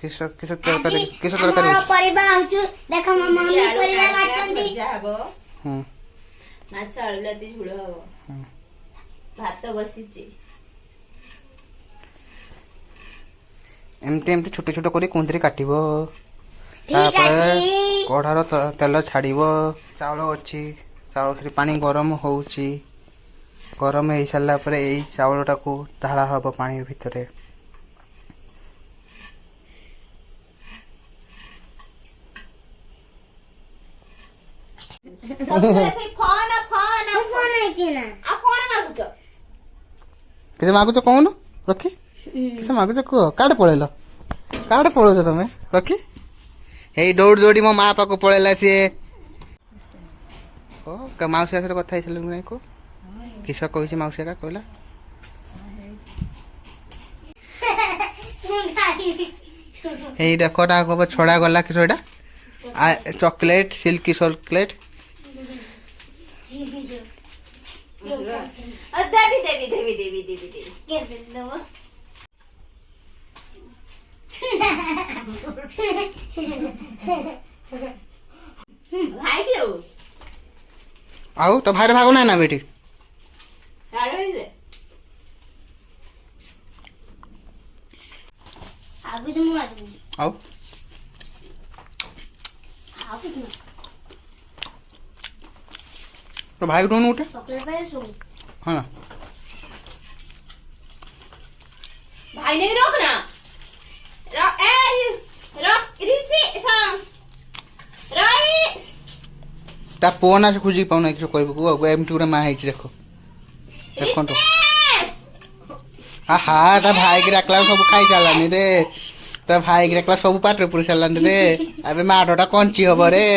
किस किस तरकारी परिबा आउछु देखो मम्मी परिबा काटंदी जाबो हम्म माछ आलुलाती झुळ हबो भात बसिची एमती एमती छोटे छोटे करी कुंदरी काटिबो ठीक तापर अछि कढ़ार तेल छाड़िबो चाउल अछि चाउल फिर पानी गरम होउची गरम हो सारा पर यही चाउलटा को ढाला हब पानी भितर से फोन फोन कोन आइती ना आ कोण मागुच किसे मागुच कौन रखी किसे मागुच कह काटे पळेल काटे पळौछ तमे रखी हे दौड़ दौड़ी मो माँ पाक पळेला सी ओ का माउसी आसरे कथा हेसल नै को किस कहिछि माउसी का कहला हे देखटा को छड़ा गला कि सोडा चॉकलेट सिल्की चॉकलेट देवी देवी देवी देवी देवी देवी के दो भाई के हो आउ तो भाई भागो ना बेटी गाड़ो इसे आगु तुम आगु आउ आगु तुम तो भाई दोनों उठे चॉकलेट पे सो हाँ ना भाई नहीं रोक ना रोक ए रोक रिसी सम राइस ता फोन आसे खुजी पाउना कि कहबो को एमटी गुडा मा हेछि देखो देखो तो आहा ता भाई के रखला सब खाई चलानी रे ता भाई के रखला सब पाटे पुर चलानी रे अबे माडोटा कोंची हबो रे